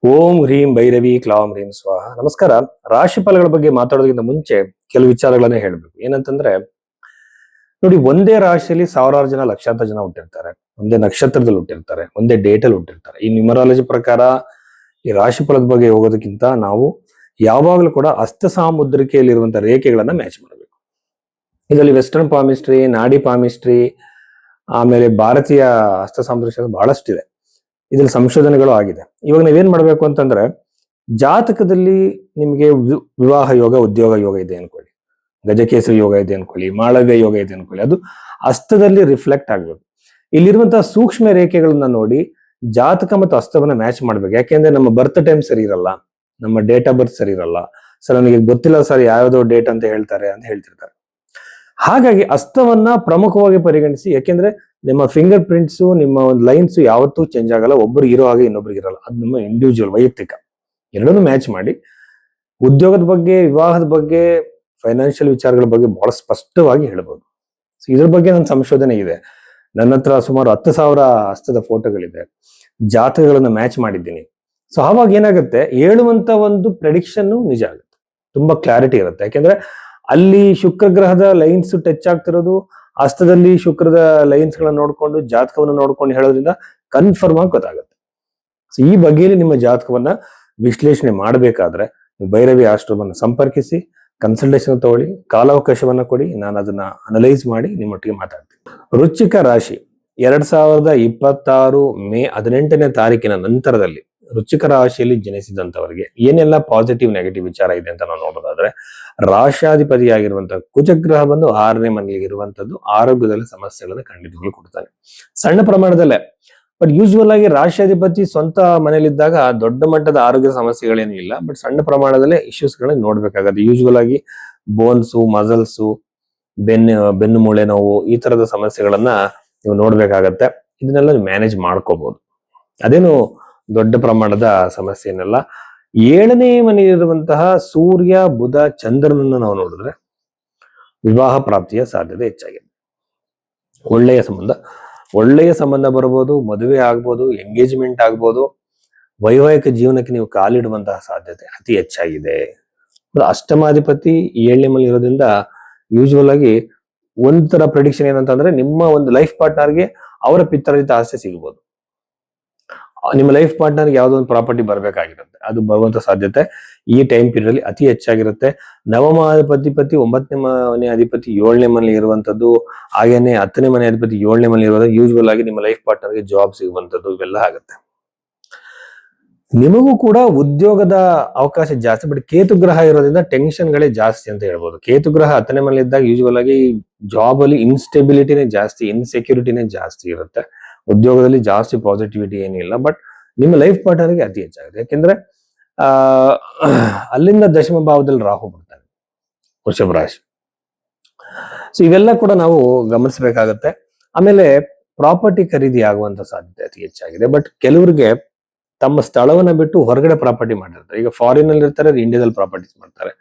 ಓಂ ಹ್ರೀಂ ಭೈರವಿ ಕ್ಲಾಂ ಹ್ರೀಂ ಸ್ವಾಹ. ನಮಸ್ಕಾರ. ರಾಶಿ ಫಲಗಳ ಬಗ್ಗೆ ಮಾತಾಡೋದಕ್ಕಿಂತ ಮುಂಚೆ ಕೆಲವು ವಿಚಾರಗಳನ್ನ ಹೇಳ್ಬೇಕು. ಏನಂತಂದ್ರೆ ನೋಡಿ, ಒಂದೇ ರಾಶಿಯಲ್ಲಿ ಸಾವಿರಾರು ಜನ, ಲಕ್ಷಾಂತರ ಜನ ಹುಟ್ಟಿರ್ತಾರೆ. ಒಂದೇ ನಕ್ಷತ್ರದಲ್ಲಿ ಹುಟ್ಟಿರ್ತಾರೆ, ಒಂದೇ ಡೇಟ್ ಅಲ್ಲಿ ಹುಟ್ಟಿರ್ತಾರೆ. ಈ ನ್ಯೂಮರಾಲಜಿ ಪ್ರಕಾರ ಈ ರಾಶಿ ಫಲದ ಬಗ್ಗೆ ಹೋಗೋದಕ್ಕಿಂತ ನಾವು ಯಾವಾಗಲೂ ಕೂಡ ಹಸ್ತ ಸಾಮುದ್ರಿಕೆಯಲ್ಲಿರುವಂತಹ ರೇಖೆಗಳನ್ನ ಮ್ಯಾಚ್ ಮಾಡಬೇಕು. ಇದರಲ್ಲಿ ವೆಸ್ಟರ್ನ್ ಪಾಮಿಸ್ಟ್ರಿ, ನಾಡಿ ಪಾಮಿಸ್ಟ್ರಿ, ಆಮೇಲೆ ಭಾರತೀಯ ಹಸ್ತ ಸಾಮುದ್ರಿಕ ಬಹಳಷ್ಟಿದೆ. ಇದ್ರಲ್ಲಿ ಸಂಶೋಧನೆಗಳು ಆಗಿದೆ. ಇವಾಗ ನೀವೇನ್ ಮಾಡ್ಬೇಕು ಅಂತಂದ್ರೆ, ಜಾತಕದಲ್ಲಿ ನಿಮಗೆ ವಿವಾಹ ಯೋಗ, ಉದ್ಯೋಗ ಯೋಗ ಇದೆ ಅನ್ಕೊಳ್ಳಿ, ಗಜಕೇಸರಿ ಯೋಗ ಇದೆ ಅನ್ಕೊಳ್ಳಿ, ಮಾಳವ್ಯ ಯೋಗ ಇದೆ ಅನ್ಕೊಳ್ಳಿ, ಅದು ಹಸ್ತದಲ್ಲಿ ರಿಫ್ಲೆಕ್ಟ್ ಆಗ್ಬೇಕು. ಇಲ್ಲಿರುವಂತಹ ಸೂಕ್ಷ್ಮ ರೇಖೆಗಳನ್ನ ನೋಡಿ ಜಾತಕ ಮತ್ತು ಹಸ್ತವನ್ನ ಮ್ಯಾಚ್ ಮಾಡ್ಬೇಕು. ಯಾಕೆಂದ್ರೆ ನಮ್ಮ ಬರ್ತ್ ಟೈಮ್ ಸರಿ ಇರಲ್ಲ, ನಮ್ಮ ಡೇಟ್ ಆಫ್ ಬರ್ತ್ ಸರಿ ಇರಲ್ಲ. ಸರ್ ನನಗೆ ಗೊತ್ತಿಲ್ಲ ಸರ್ ಯಾವ್ದೋ ಡೇಟ್ ಅಂತ ಹೇಳ್ತಾರೆ ಅಂತ ಹೇಳ್ತಿರ್ತಾರೆ. ಹಾಗಾಗಿ ಹಸ್ತವನ್ನ ಪ್ರಮುಖವಾಗಿ ಪರಿಗಣಿಸಿ. ಯಾಕೆಂದ್ರೆ ನಿಮ್ಮ ಫಿಂಗರ್ ಪ್ರಿಂಟ್ಸ್, ನಿಮ್ಮ ಒಂದು ಲೈನ್ಸ್ ಯಾವತ್ತೂ ಚೇಂಜ್ ಆಗಲ್ಲ. ಒಬ್ರು ಇರೋ ಹಾಗೆ ಇನ್ನೊಬ್ರಿಗೆ ಇರಲ್ಲ. ಅದು ನಿಮ್ಮ ಇಂಡಿವಿಜುವಲ್, ವೈಯಕ್ತಿಕ. ಎರಡನ್ನೂ ಮ್ಯಾಚ್ ಮಾಡಿ ಉದ್ಯೋಗದ ಬಗ್ಗೆ, ವಿವಾಹದ ಬಗ್ಗೆ, ಫೈನಾನ್ಷಿಯಲ್ ವಿಚಾರಗಳ ಬಗ್ಗೆ ಬಹಳ ಸ್ಪಷ್ಟವಾಗಿ ಹೇಳ್ಬೋದು. ಇದ್ರ ಬಗ್ಗೆ ನನ್ನ ಸಂಶೋಧನೆ ಇದೆ. ನನ್ನ ಹತ್ರ ಸುಮಾರು 10,000 ಹಸ್ತದ ಫೋಟೋಗಳಿದೆ, ಜಾತಕಗಳನ್ನ ಮ್ಯಾಚ್ ಮಾಡಿದ್ದೀನಿ. ಸೊ ಆವಾಗ ಏನಾಗುತ್ತೆ, ಹೇಳುವಂತ ಒಂದು ಪ್ರೆಡಿಕ್ಷನ್ ನಿಜ ಆಗುತ್ತೆ, ತುಂಬಾ ಕ್ಲಾರಿಟಿ ಇರುತ್ತೆ. ಯಾಕೆಂದ್ರೆ ಅಲ್ಲಿ ಶುಕ್ರ ಗ್ರಹದ ಲೈನ್ಸ್ ಟಚ್ ಆಗ್ತಿರೋದು, ಹಸ್ತದಲ್ಲಿ ಶುಕ್ರದ ಲೈನ್ಸ್ ಗಳನ್ನ ನೋಡ್ಕೊಂಡು, ಜಾತಕವನ್ನು ನೋಡ್ಕೊಂಡು ಹೇಳೋದ್ರಿಂದ ಕನ್ಫರ್ಮ್ ಆಗಿ ಗೊತ್ತಾಗುತ್ತೆ. ಸೊ ಈ ಬಗೆಯಲ್ಲಿ ನಿಮ್ಮ ಜಾತಕವನ್ನ ವಿಶ್ಲೇಷಣೆ ಮಾಡಬೇಕಾದ್ರೆ ಭೈರವಿ ಆಶ್ರಮವನ್ನು ಸಂಪರ್ಕಿಸಿ, ಕನ್ಸಲ್ಟೇಷನ್ ತಗೊಳ್ಳಿ, ಕಾಲಾವಕಾಶವನ್ನ ಕೊಡಿ. ನಾನು ಅದನ್ನ ಅನಲೈಸ್ ಮಾಡಿ ನಿಮ್ಮೊಟ್ಟಿಗೆ ಮಾತಾಡ್ತೀನಿ. ವೃಶ್ಚಿಕ ರಾಶಿ 2026 ಮೇ 18ನೇ ತಾರೀಕಿನ ನಂತರದಲ್ಲಿ ವೃಶ್ಚಿಕ ರಾಶಿಯಲ್ಲಿ ಜನಿಸಿದಂತವರಿಗೆ ಏನೆಲ್ಲ ಪಾಸಿಟಿವ್, ನೆಗೆಟಿವ್ ವಿಚಾರ ಇದೆ ಅಂತ ನಾವು ನೋಡೋದಾದ್ರೆ, ರಾಷ್ಟ್ರಾಧಿಪತಿಯಾಗಿರುವಂತಹ ಕುಜಗ್ರಹ ಬಂದು 6ನೇ ಮನೆಯಲ್ಲಿ ಇರುವಂತದ್ದು ಆರೋಗ್ಯದಲ್ಲಿ ಸಮಸ್ಯೆಗಳನ್ನು ಖಂಡಿತಗಳು ಕೊಡ್ತಾನೆ, ಸಣ್ಣ ಪ್ರಮಾಣದಲ್ಲೇ. ಬಟ್ ಯೂಶುವಲ್ ಆಗಿ ರಾಷ್ಟ್ರಾಧಿಪತಿ ಸ್ವಂತ ಮನೇಲಿದ್ದಾಗ ದೊಡ್ಡ ಮಟ್ಟದ ಆರೋಗ್ಯ ಸಮಸ್ಯೆಗಳೇನು ಇಲ್ಲ. ಬಟ್ ಸಣ್ಣ ಪ್ರಮಾಣದಲ್ಲೇ ಇಶ್ಯೂಸ್ ಗಳನ್ನ ನೋಡ್ಬೇಕಾಗತ್ತೆ. ಯೂಶುವಲ್ ಆಗಿ ಬೋನ್ಸು, ಮಸಲ್ಸು, ಬೆನ್ನು ಮೂಳೆ ನೋವು, ಈ ತರದ ಸಮಸ್ಯೆಗಳನ್ನ ನೀವು ನೋಡ್ಬೇಕಾಗತ್ತೆ. ಇದನ್ನೆಲ್ಲ ಮ್ಯಾನೇಜ್ ಮಾಡ್ಕೋಬಹುದು, ಅದೇನು ದೊಡ್ಡ ಪ್ರಮಾಣದ ಸಮಸ್ಯೆ ಏನಲ್ಲ. 7ನೇ ಮನೆಯಲ್ಲಿರುವಂತಹ ಸೂರ್ಯ, ಬುಧ, ಚಂದ್ರನನ್ನು ನಾವು ನೋಡಿದ್ರೆ ವಿವಾಹ ಪ್ರಾಪ್ತಿಯ ಸಾಧ್ಯತೆ ಹೆಚ್ಚಾಗಿದೆ. ಒಳ್ಳೆಯ ಸಂಬಂಧ ಬರ್ಬೋದು, ಮದುವೆ ಆಗ್ಬೋದು, ಎಂಗೇಜ್ಮೆಂಟ್ ಆಗ್ಬೋದು, ವೈವಾಹಿಕ ಜೀವನಕ್ಕೆ ನೀವು ಕಾಲಿಡುವಂತಹ ಸಾಧ್ಯತೆ ಅತಿ ಹೆಚ್ಚಾಗಿದೆ. ಅಷ್ಟಮಾಧಿಪತಿ 7ನೇ ಮನೆ ಇರೋದ್ರಿಂದ ಯೂಶುವಲ್ ಆಗಿ ಒಂಥರ ಪ್ರೆಡಿಕ್ಷನ್ ಏನಂತಂದ್ರೆ, ನಿಮ್ಮ ಒಂದು ಲೈಫ್ ಪಾರ್ಟ್ನರ್ಗೆ ಅವರ ಪಿತ್ರಾರ್ಜಿತ ಆಸ್ತಿ ಸಿಗ್ಬೋದು. ನಿಮ್ಮ ಲೈಫ್ ಪಾರ್ಟ್ನರ್ಗೆ ಯಾವುದೋ ಒಂದು ಪ್ರಾಪರ್ಟಿ ಬರ್ಬೇಕಾಗಿರುತ್ತೆ, ಅದು ಬರುವಂತ ಸಾಧ್ಯತೆ ಈ ಟೈಮ್ ಪೀರಿಯಡ್ ಅಲ್ಲಿ ಅತಿ ಹೆಚ್ಚಾಗಿರುತ್ತೆ. ನವಮಾಧಿಪತಿ 9ನೇ ಮನೆ ಅಧಿಪತಿ 7ನೇ ಮನೆ ಇರುವಂತದ್ದು, ಹಾಗೇನೆ 10ನೇ ಮನೆ ಅಧಿಪತಿ 7ನೇ ಮನೆ ಇರುವುದು, ಯೂಶುವಲ್ ಆಗಿ ನಿಮ್ಮ ಲೈಫ್ ಪಾರ್ಟ್ನರ್ಗೆ ಜಾಬ್ ಸಿಗುವಂತದ್ದು, ಇವೆಲ್ಲ ಆಗುತ್ತೆ. ನಿಮಗೂ ಕೂಡ ಉದ್ಯೋಗದ ಅವಕಾಶ ಜಾಸ್ತಿ. ಬಟ್ ಕೇತು ಗ್ರಹ ಇರೋದ್ರಿಂದ ಟೆನ್ಷನ್ಗಳೇ ಜಾಸ್ತಿ ಅಂತ ಹೇಳ್ಬೋದು. ಕೇತು ಗ್ರಹ 10ನೇ ಮನೆ ಇದ್ದಾಗ ಯೂಶುವಲ್ ಆಗಿ ಜಾಬ್ ಅಲ್ಲಿ ಇನ್ಸ್ಟೆಬಿಲಿಟಿನೇ ಜಾಸ್ತಿ, ಇನ್ಸೆಕ್ಯೂರಿಟಿನೇ ಜಾಸ್ತಿ ಇರುತ್ತೆ. ಉದ್ಯೋಗದಲ್ಲಿ ಜಾಸ್ತಿ ಪಾಸಿಟಿವಿಟಿ ಏನಿಲ್ಲ. ಬಟ್ ನಿಮ್ಮ ಲೈಫ್ ಪಾರ್ಟ್ನರ್ಗೆ ಅತಿ ಹೆಚ್ಚಾಗುತ್ತೆ. ಯಾಕೆಂದ್ರೆ ಅಲ್ಲಿಂದ ದಶಮ ಭಾವದಲ್ಲಿ ರಾಹು ಬರ್ತಾನೆ, ವೃಷಭ ರಾಶಿ. ಸೊ ಇವೆಲ್ಲ ಕೂಡ ನಾವು ಗಮನಿಸಬೇಕಾಗತ್ತೆ. ಆಮೇಲೆ ಪ್ರಾಪರ್ಟಿ ಖರೀದಿ ಆಗುವಂತ ಸಾಧ್ಯತೆ ಅತಿ ಹೆಚ್ಚಾಗಿದೆ. ಬಟ್ ಕೆಲವರಿಗೆ ತಮ್ಮ ಸ್ಥಳವನ್ನ ಬಿಟ್ಟು ಹೊರಗಡೆ ಪ್ರಾಪರ್ಟಿ ಮಾಡಿರ್ತಾರೆ. ಈಗ ಫಾರಿನ್ ಅಲ್ಲಿ ಇರ್ತಾರೆ, ಇಂಡಿಯಾದಲ್ಲಿ ಪ್ರಾಪರ್ಟೀಸ್ ಮಾಡ್ತಾರೆ.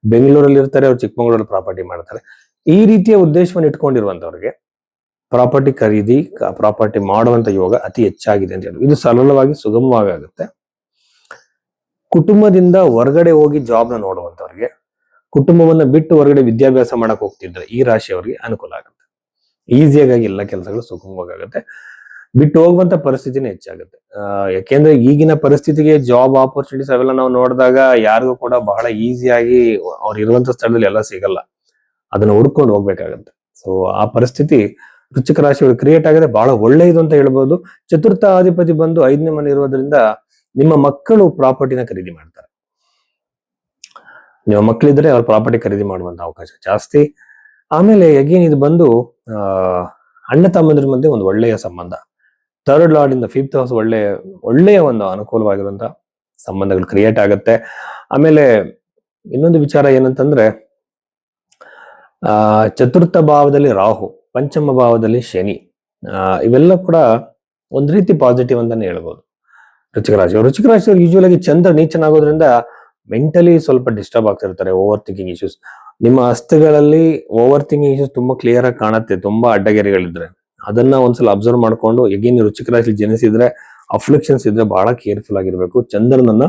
ಬೆಂಗಳೂರಲ್ಲಿ ಇರ್ತಾರೆ, ಅವ್ರು ಚಿಕ್ಕಮಗಳೂರಲ್ಲಿ ಪ್ರಾಪರ್ಟಿ ಮಾಡ್ತಾರೆ. ಈ ರೀತಿಯ ಉದ್ದೇಶವನ್ನು ಇಟ್ಕೊಂಡಿರುವಂತವ್ರಿಗೆ ಪ್ರಾಪರ್ಟಿ ಖರೀದಿ, ಪ್ರಾಪರ್ಟಿ ಮಾಡುವಂತ ಯೋಗ ಅತಿ ಹೆಚ್ಚಾಗಿದೆ ಅಂತ ಹೇಳಿ. ಇದು ಸರಳವಾಗಿ, ಸುಗಮವಾಗಿ ಆಗುತ್ತೆ. ಕುಟುಂಬದಿಂದ ಹೊರಗಡೆ ಹೋಗಿ ಜಾಬ್ನ ನೋಡುವಂತವ್ರಿಗೆ, ಕುಟುಂಬವನ್ನ ಬಿಟ್ಟು ಹೊರಗಡೆ ವಿದ್ಯಾಭ್ಯಾಸ ಮಾಡಕ್ ಹೋಗ್ತಿದ್ರೆ ಈ ರಾಶಿಯವರಿಗೆ ಅನುಕೂಲ ಆಗುತ್ತೆ. ಈಸಿಯಾಗಿ ಎಲ್ಲ ಕೆಲಸಗಳು ಸುಗಮವಾಗಿ ಆಗುತ್ತೆ. ಬಿಟ್ಟು ಹೋಗುವಂತ ಪರಿಸ್ಥಿತಿನೇ ಹೆಚ್ಚಾಗುತ್ತೆ. ಯಾಕೆಂದ್ರೆ ಈಗಿನ ಪರಿಸ್ಥಿತಿಗೆ ಜಾಬ್ ಆಪರ್ಚುನಿಟೀಸ್ ಅವೆಲ್ಲ ನಾವು ನೋಡಿದಾಗ ಯಾರಿಗೂ ಕೂಡ ಬಹಳ ಈಸಿಯಾಗಿ ಅವ್ರು ಇರುವಂತ ಸ್ಥಳದಲ್ಲಿ ಎಲ್ಲ ಸಿಗಲ್ಲ. ಅದನ್ನ ಹುಡ್ಕೊಂಡು ಹೋಗ್ಬೇಕಾಗತ್ತೆ. ಸೊ ಆ ಪರಿಸ್ಥಿತಿ ವೃಶ್ಚಿಕ ರಾಶಿಗಳು ಕ್ರಿಯೇಟ್ ಆಗಿದೆ. ಬಹಳ ಒಳ್ಳೆಯದು ಅಂತ ಹೇಳ್ಬೋದು. ಚತುರ್ಥ ಅಧಿಪತಿ ಬಂದು 5ನೇ ಮನೆ ಇರೋದ್ರಿಂದ ನಿಮ್ಮ ಮಕ್ಕಳು ಪ್ರಾಪರ್ಟಿನ ಖರೀದಿ ಮಾಡ್ತಾರೆ. ನಿಮ್ಮ ಮಕ್ಕಳಿದ್ರೆ ಅವ್ರ ಪ್ರಾಪರ್ಟಿ ಖರೀದಿ ಮಾಡುವಂತ ಅವಕಾಶ ಜಾಸ್ತಿ. ಆಮೇಲೆ ಅಗೇನ್ ಇದು ಬಂದು ಅಣ್ಣ ತಮ್ಮಂದ್ರ ಮಧ್ಯೆ ಒಂದು ಒಳ್ಳೆಯ ಸಂಬಂಧ. 3rd ಲಾರ್ಡ್ ಇಂದ 5th ಹೌಸ್ ಒಳ್ಳೆಯ ಒಂದು ಅನುಕೂಲವಾಗಿರುವಂತ ಸಂಬಂಧಗಳು ಕ್ರಿಯೇಟ್ ಆಗುತ್ತೆ. ಆಮೇಲೆ ಇನ್ನೊಂದು ವಿಚಾರ ಏನಂತಂದ್ರೆ, ಚತುರ್ಥ ಭಾವದಲ್ಲಿ ರಾಹು, ಪಂಚಮ ಭಾವದಲ್ಲಿ ಶನಿ, ಇವೆಲ್ಲ ಕೂಡ ಒಂದ್ ರೀತಿ ಪಾಸಿಟಿವ್ ಅಂತಾನೆ ಹೇಳ್ಬೋದು. ವೃಶ್ಚಿಕ ರಾಶಿಯವರು ಯೂಶುವಲ್ ಆಗಿ ಚಂದ್ರ ನೀಚನಾಗೋದ್ರಿಂದ ಮೆಂಟಲಿ ಸ್ವಲ್ಪ ಡಿಸ್ಟರ್ಬ್ ಆಗ್ತಿರ್ತಾರೆ. ಓವರ್ ಥಿಂಕಿಂಗ್ ಇಶ್ಯೂಸ್, ನಿಮ್ಮ ಹಸ್ತಗಳಲ್ಲಿ ಓವರ್ ಥಿಂಕಿಂಗ್ ಇಶ್ಯೂಸ್ ತುಂಬಾ ಕ್ಲಿಯರ್ ಆಗಿ ಕಾಣುತ್ತೆ. ತುಂಬಾ ಅಡ್ಡಗೆರೆಗಳಿದ್ರೆ ಅದನ್ನ ಒಂದ್ಸಲ ಅಬ್ಸರ್ವ್ ಮಾಡ್ಕೊಂಡು, ಎಗೇನ್ ವೃಶ್ಚಿಕ ರಾಶಿ ಜನಿಸಿದ್ರೆ ಅಫ್ಲಿಕ್ಷನ್ಸ್ ಇದ್ರೆ ಬಹಳ ಕೇರ್ಫುಲ್ ಆಗಿರ್ಬೇಕು. ಚಂದ್ರನನ್ನ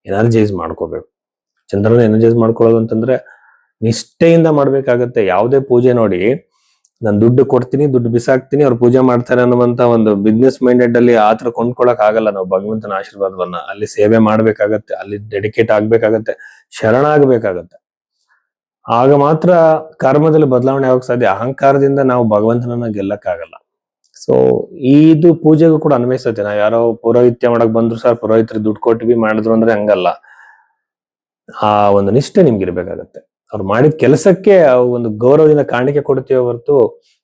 ಎನರ್ಜೈಸ್ ಮಾಡ್ಕೋಬೇಕು. ಚಂದ್ರನ ಎನರ್ಜೈಸ್ ಮಾಡ್ಕೊಳ್ಳೋದು ಅಂತಂದ್ರೆ ನಿಷ್ಠೆಯಿಂದ ಮಾಡ್ಬೇಕಾಗತ್ತೆ. ಯಾವುದೇ ಪೂಜೆ ನೋಡಿ, ನಾನು ದುಡ್ಡು ಕೊಡ್ತೀನಿ, ದುಡ್ಡು ಬಿಸಾಕ್ತೀನಿ, ಅವ್ರು ಪೂಜೆ ಮಾಡ್ತಾರೆ ಅನ್ನುವಂತ ಒಂದು ಬಿಸ್ನೆಸ್ ಮೈಂಡೆಡ್ ಅಲ್ಲಿ ಆತರ ಕೊಂಡ್ಕೊಳಕ್ ಆಗಲ್ಲ. ನಾವು ಭಗವಂತನ ಆಶೀರ್ವಾದವನ್ನ ಅಲ್ಲಿ ಸೇವೆ ಮಾಡ್ಬೇಕಾಗತ್ತೆ, ಅಲ್ಲಿ ಡೆಡಿಕೇಟ್ ಆಗ್ಬೇಕಾಗತ್ತೆ, ಶರಣಾಗಬೇಕಾಗತ್ತೆ. ಆಗ ಮಾತ್ರ ಕರ್ಮದಲ್ಲಿ ಬದಲಾವಣೆ ಆಗೋಕ್ ಸಾಧ್ಯ. ಅಹಂಕಾರದಿಂದ ನಾವು ಭಗವಂತನನ್ನ ಗೆಲ್ಲಕ್ಕಾಗಲ್ಲ. ಸೊ ಇದು ಪೂಜೆಗೂ ಕೂಡ ಅನ್ವಯಿಸುತ್ತೆ. ನಾವ್ ಯಾರೋ ಪೌರೋಹಿತ್ಯ ಮಾಡಕ್ ಬಂದ್ರು, ಸರ್ ಪುರೋಹಿತರು ದುಡ್ಡು ಕೊಟ್ವಿ ಮಾಡಿದ್ರು ಅಂದ್ರೆ ಹಂಗಲ್ಲ. ಆ ಒಂದು ನಿಷ್ಠೆ ನಿಮ್ಗೆ ಇರ್ಬೇಕಾಗತ್ತೆ. ಅವ್ರು ಮಾಡಿದ ಕೆಲಸಕ್ಕೆ ಒಂದು ಗೌರವದಿಂದ ಕಾಣಿಕೆ ಕೊಡ್ತೀವಿ ಹೊರತು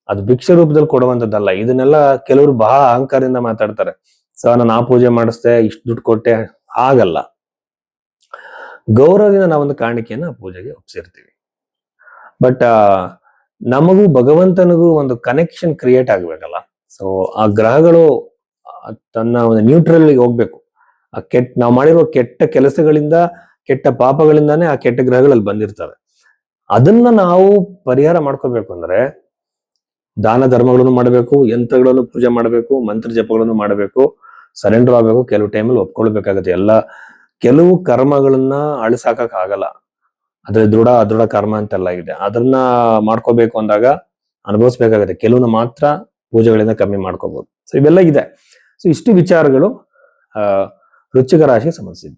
ಅದು ಭಿಕ್ಷೆ ರೂಪದಲ್ಲಿ ಕೊಡುವಂತದ್ದಲ್ಲ. ಇದನ್ನೆಲ್ಲ ಕೆಲವರು ಬಹಳ ಅಹಂಕಾರದಿಂದ ಮಾತಾಡ್ತಾರೆ. ಸೊ ನಾನು ಆ ಪೂಜೆ ಮಾಡಿಸ್ದೆ, ಇಷ್ಟು ದುಡ್ಡು ಕೊಟ್ಟೆ, ಆಗಲ್ಲ. ಗೌರವದಿಂದ ನಾವೊಂದು ಕಾಣಿಕೆಯನ್ನ ಪೂಜೆಗೆ ಒಪ್ಸಿರ್ತೀವಿ. ಬಟ್ ನಮಗೂ ಭಗವಂತನಿಗೂ ಒಂದು ಕನೆಕ್ಷನ್ ಕ್ರಿಯೇಟ್ ಆಗ್ಬೇಕಲ್ಲ. ಸೊ ಆ ಗ್ರಹಗಳು ತನ್ನ ಒಂದು ನ್ಯೂಟ್ರಲ್ ಹೋಗ್ಬೇಕು. ನಾವು ಮಾಡಿರುವ ಕೆಟ್ಟ ಕೆಲಸಗಳಿಂದ, ಕೆಟ್ಟ ಪಾಪಗಳಿಂದಾನೇ ಆ ಕೆಟ್ಟ ಗ್ರಹಗಳಲ್ಲಿ ಬಂದಿರ್ತವೆ. ಅದನ್ನ ನಾವು ಪರಿಹಾರ ಮಾಡ್ಕೋಬೇಕು ಅಂದ್ರೆ ದಾನ ಧರ್ಮಗಳನ್ನು ಮಾಡಬೇಕು, ಯಂತ್ರಗಳನ್ನು ಪೂಜೆ ಮಾಡಬೇಕು, ಮಂತ್ರ ಜಪಗಳನ್ನು ಮಾಡಬೇಕು, ಸರೆಂಡರ್ ಆಗಬೇಕು. ಕೆಲವು ಟೈಮಲ್ಲಿ ಒಪ್ಕೊಳ್ಬೇಕಾಗತ್ತೆ. ಕೆಲವು ಕರ್ಮಗಳನ್ನ ಅಳಿಸಾಕಕ್ ಆಗಲ್ಲ. ಅದ್ರ ದೃಢ ಅದೃಢ ಕರ್ಮ ಅಂತೆಲ್ಲ ಇದೆ. ಅದನ್ನ ಮಾಡ್ಕೋಬೇಕು ಅಂದಾಗ ಅನುಭವಿಸ್ಬೇಕಾಗತ್ತೆ. ಕೆಲವನ್ನ ಮಾತ್ರ ಪೂಜೆಗಳಿಂದ ಕಮ್ಮಿ ಮಾಡ್ಕೋಬಹುದು. ಸೊ ಇವೆಲ್ಲ ಇದೆ. ಸೊ ಇಷ್ಟು ವಿಚಾರಗಳು ವೃಶ್ಚಿಕ ರಾಶಿಗೆ ಸಂಬಂಧಿಸಿದ್ದು.